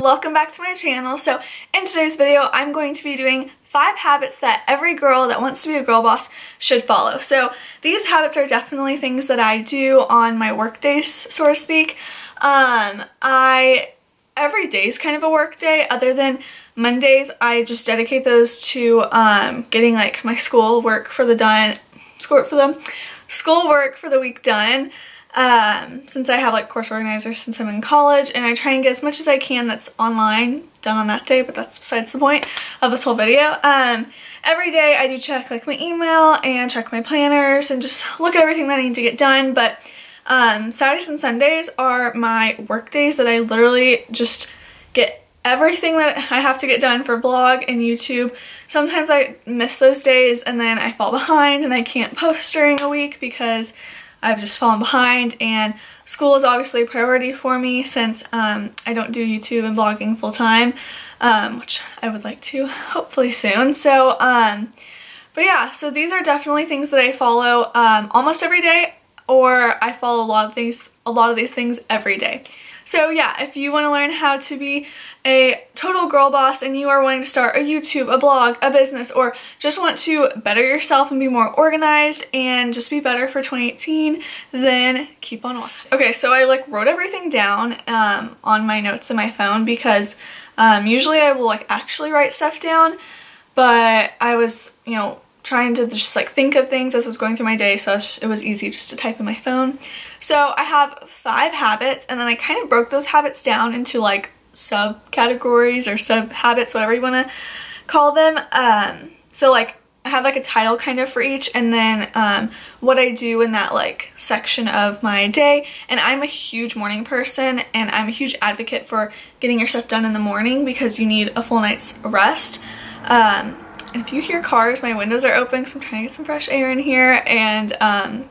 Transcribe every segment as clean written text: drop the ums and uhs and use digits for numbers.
welcome back to my channel. So in today's video, I'm going to be doing 5 habits that every girl that wants to be a girl boss should follow. So these habits are definitely things that I do on my work days, so to speak. Every day is kind of a work day, other than Mondays. I just dedicate those to getting like my schoolwork for the week done. Since I have like course organizers since I'm in college, and I try and get as much as I can that's online done on that day, but that's besides the point of this whole video. Every day I do check like my email and check my planners and just look at everything that I need to get done, but Saturdays and Sundays are my work days that I literally just get everything that I have to get done for blog and YouTube. Sometimes I miss those days and then I fall behind and I can't post during a week because I've just fallen behind, and school is obviously a priority for me since I don't do YouTube and blogging full time, which I would like to hopefully soon. So but yeah, so these are definitely things that I follow almost every day, or I follow a lot of these things every day. So yeah, if you want to learn how to be a total girl boss and you are wanting to start a YouTube, a blog, a business, or just want to better yourself and be more organized and just be better for 2018, then keep on watching. Okay, so I like wrote everything down on my notes in my phone because usually I will like actually write stuff down, but I was, you know, trying to just like think of things as I was going through my day, so it was easy just to type in my phone. So I have 5 habits, and then I kind of broke those habits down into like subcategories or sub-habits, whatever you want to call them. So like I have like a title kind of for each, and then what I do in that like section of my day. And I'm a huge morning person, and I'm a huge advocate for getting your stuff done in the morning because you need a full night's rest. If you hear cars, my windows are open because I'm trying to get some fresh air in here, and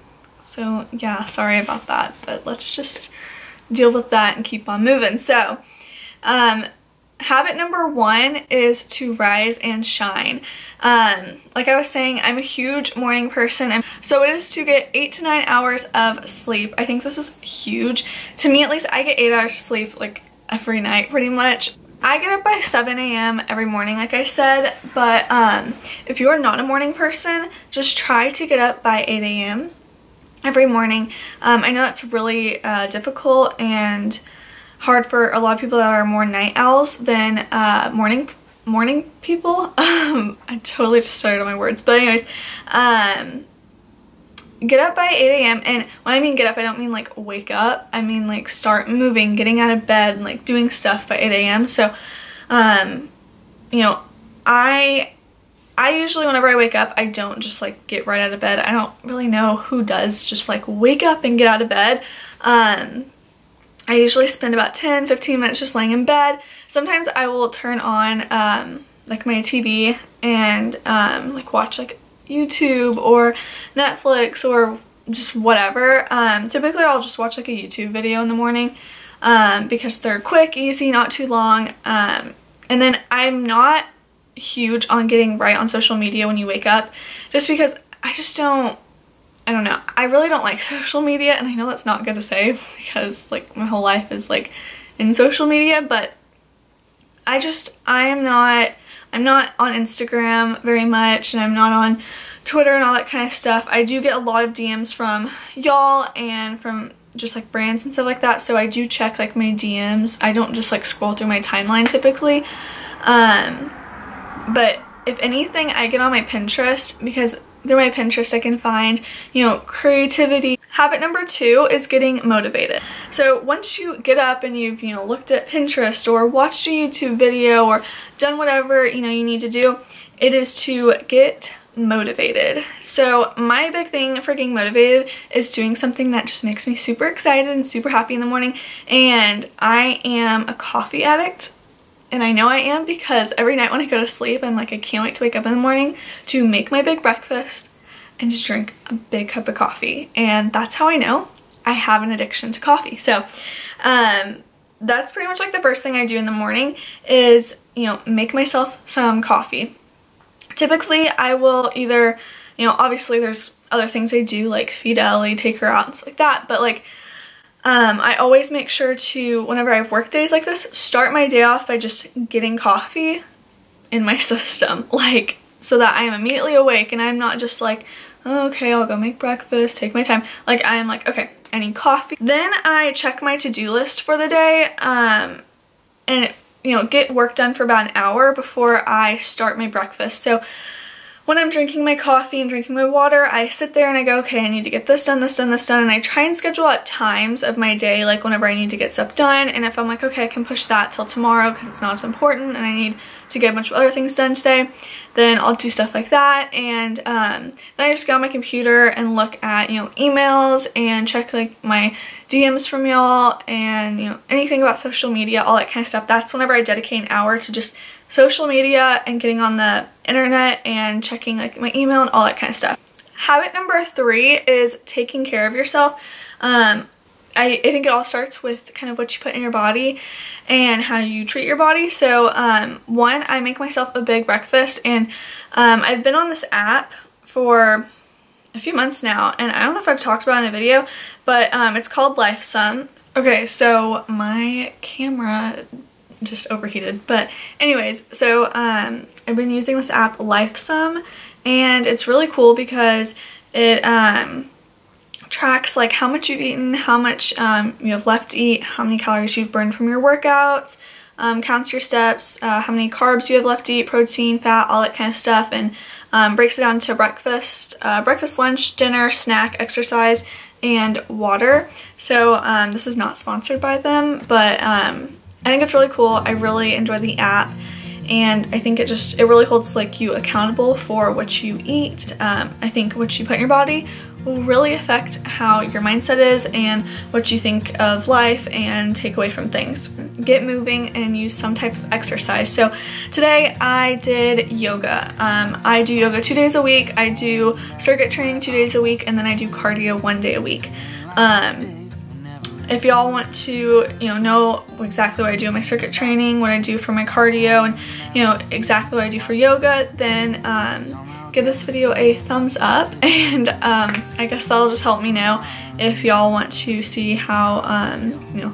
so yeah, sorry about that, but let's just deal with that and keep on moving. So habit number 1 is to rise and shine. Like I was saying, I'm a huge morning person, and so it is to get 8 to 9 hours of sleep. I think this is huge. To me at least, I get 8 hours of sleep like every night pretty much. I get up by 7 a.m. every morning, like I said, but if you are not a morning person, just try to get up by 8 a.m. every morning. I know that's really difficult and hard for a lot of people that are more night owls than morning people. I totally just started on my words, but anyways, get up by 8 a.m. and when I mean get up, I don't mean like wake up. I mean like start moving, getting out of bed, and like doing stuff by 8 a.m. So, you know, I usually whenever I wake up, I don't just like get right out of bed. I don't really know who does just like wake up and get out of bed. I usually spend about 10-15 minutes just laying in bed. Sometimes I will turn on like my TV and like watch like YouTube or Netflix or just whatever. Typically I'll just watch like a YouTube video in the morning because they're quick, easy, not too long. And then I'm not huge on getting right on social media when you wake up, just because I don't know, I really don't like social media, and I know that's not good to say because like my whole life is like in social media, but I'm not on Instagram very much, and I'm not on Twitter and all that kind of stuff. I do get a lot of DMs from y'all and from just like brands and stuff like that, so I do check like my DMs. I don't just like scroll through my timeline typically. But if anything, I get on my Pinterest because through my Pinterest I can find, you know, creativity. Habit number 2 is getting motivated. So once you get up and you've, you know, looked at Pinterest or watched a YouTube video or done whatever, you know, you need to do, it is to get motivated. So my big thing for getting motivated is doing something that just makes me super excited and super happy in the morning. And I am a coffee addict. And I know I am because every night when I go to sleep, I'm like, I can't wait to wake up in the morning to make my big breakfast and just drink a big cup of coffee. And that's how I know I have an addiction to coffee. So that's pretty much like the first thing I do in the morning is, you know, make myself some coffee. Typically I will either, you know, obviously there's other things I do like feed Ellie, take her out and stuff like that, but like I always make sure to, whenever I have work days like this, start my day off by just getting coffee in my system, like, so that I am immediately awake and I'm not just like, oh, okay, I'll go make breakfast, take my time. Like, I'm like, okay, I need coffee. Then I check my to-do list for the day, and you know, get work done for about an hour before I start my breakfast. So when I'm drinking my coffee and drinking my water, I sit there and I go, okay, I need to get this done, this done, this done, and I try and schedule out times of my day, like whenever I need to get stuff done, and if I'm like, okay, I can push that till tomorrow because it's not as important and I need to get a bunch of other things done today, then I'll do stuff like that. And then I just go on my computer and look at, you know, emails and check like my DMs from y'all and, you know, anything about social media, all that kind of stuff. That's whenever I dedicate an hour to just social media and getting on the internet and checking like my email and all that kind of stuff. Habit number 3 is taking care of yourself. I think it all starts with kind of what you put in your body and how you treat your body. So one, I make myself a big breakfast, and I've been on this app for a few months now, and I don't know if I've talked about it in a video, but it's called LifeSum. Okay, so my camera just overheated, but anyways, so I've been using this app LifeSum, and it's really cool because it tracks like how much you've eaten, how much you have left to eat, how many calories you've burned from your workouts, counts your steps, how many carbs you have left to eat, protein, fat, all that kind of stuff, and breaks it down to breakfast, lunch, dinner, snack, exercise, and water. So this is not sponsored by them, but I think it's really cool. I really enjoy the app, and I think it really holds like you accountable for what you eat. I think what you put in your body will really affect how your mindset is and what you think of life and take away from things. Get moving and use some type of exercise. So today I did yoga. I do yoga 2 days a week. I do circuit training 2 days a week, and then I do cardio 1 day a week. If y'all want to, you know exactly what I do in my circuit training, what I do for my cardio, and you know exactly what I do for yoga, then give this video a thumbs up, and I guess that'll just help me know if y'all want to see how you know,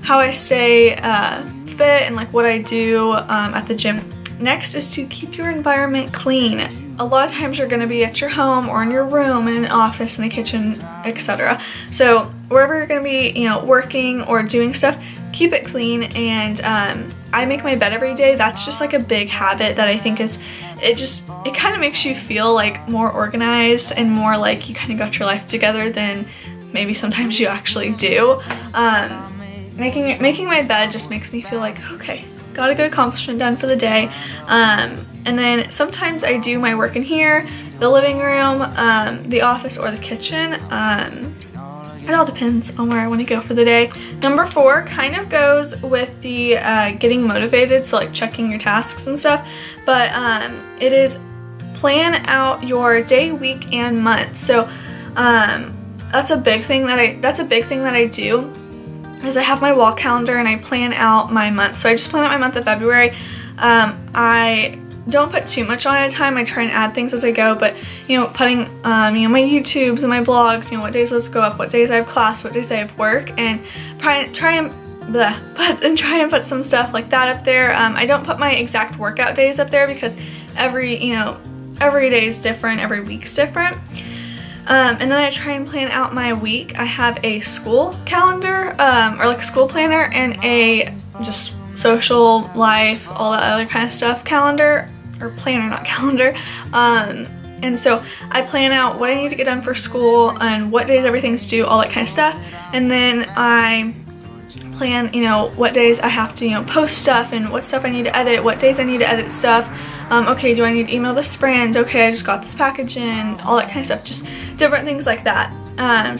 how I stay fit and like what I do at the gym. Next is to keep your environment clean. A lot of times you're going to be at your home or in your room, in an office, in a kitchen, etc. So wherever you're going to be, you know, working or doing stuff, keep it clean. And I make my bed every day. That's just like a big habit that I think is, it kind of makes you feel like more organized and more like you kind of got your life together than maybe sometimes you actually do. Making my bed just makes me feel like, okay, got a good accomplishment done for the day. And then sometimes I do my work in here, the living room, the office, or the kitchen. It all depends on where I want to go for the day. Number 4 kind of goes with the getting motivated, so like checking your tasks and stuff, but it is plan out your day, week, and month. So that's a big thing that I do. Is I have my wall calendar and I plan out my month. So I just plan out my month of February. I don't put too much on at a time. I try and add things as I go, but you know, putting you know, my YouTubes and my blogs, you know, what days those go up, what days I have class, what days I have work, and try and put some stuff like that up there. I don't put my exact workout days up there because every day is different, every week's different. And then I try and plan out my week. I have a school calendar, or like a school planner, and a just social life, all that other kind of stuff calendar, or planner, not calendar. And so I plan out what I need to get done for school and what days everything's due, all that kind of stuff. And then I plan, you know, what days I have to, you know, post stuff and what stuff I need to edit, what days I need to edit stuff. Okay, do I need to email this brand? Okay, I just got this package in, all that kind of stuff, just different things like that.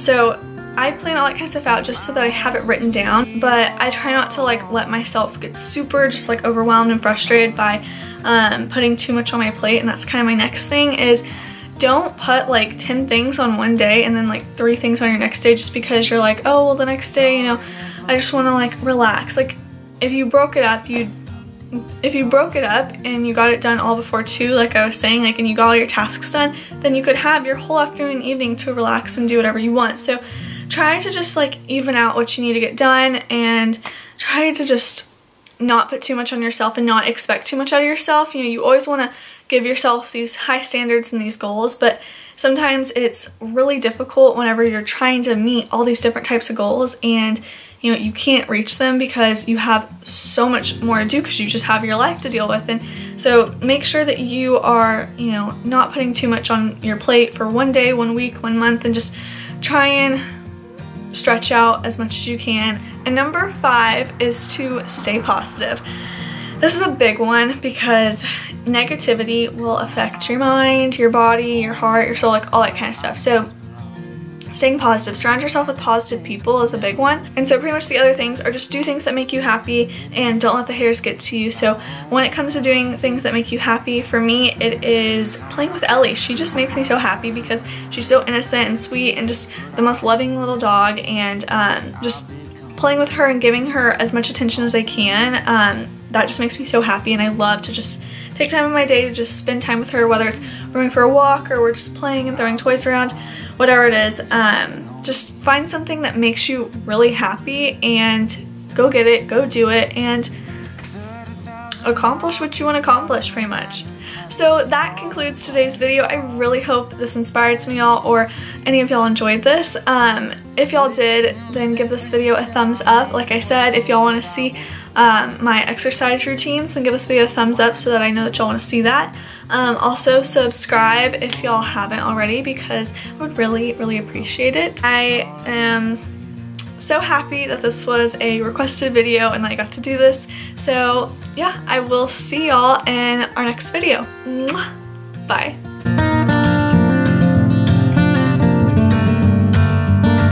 So I plan all that kind of stuff out just so that I have it written down, but I try not to like let myself get super just like overwhelmed and frustrated by putting too much on my plate. And that's kind of my next thing, is don't put like 10 things on one day and then like 3 things on your next day just because you're like, oh well, the next day, you know, I just want to like relax. Like if you broke it up and you got it done all before 2, like I was saying, like, and you got all your tasks done, then you could have your whole afternoon and evening to relax and do whatever you want. So try to just like even out what you need to get done, and try to just not put too much on yourself and not expect too much out of yourself. You know, you always want to give yourself these high standards and these goals, but sometimes it's really difficult whenever you're trying to meet all these different types of goals and you know, you can't reach them because you have so much more to do because you just have your life to deal with. And so make sure that you are, you know, not putting too much on your plate for one day, 1 week, 1 month, and just try and stretch out as much as you can. And number 5 is to stay positive. This is a big one because negativity will affect your mind, your body, your heart, your soul, like all that kind of stuff. So staying positive, surround yourself with positive people is a big one. And so pretty much the other things are just do things that make you happy and don't let the haters get to you. So when it comes to doing things that make you happy, for me it is playing with Ellie. She just makes me so happy because she's so innocent and sweet and just the most loving little dog, and just playing with her and giving her as much attention as I can, that just makes me so happy. And I love to just take time in my day to just spend time with her, whether it's we're going for a walk or we're just playing and throwing toys around, whatever it is. Just find something that makes you really happy and go get it, go do it, and accomplish what you want to accomplish pretty much. So that concludes today's video. I really hope this inspired some of y'all, or any of y'all enjoyed this. If y'all did, then give this video a thumbs up. Like I said, if y'all want to see my exercise routines, then give this video a thumbs up so that I know that y'all want to see that. Also subscribe if y'all haven't already, because I would really, really appreciate it. I am so happy that this was a requested video and that I got to do this. So yeah, I will see y'all in our next video. Mwah! Bye.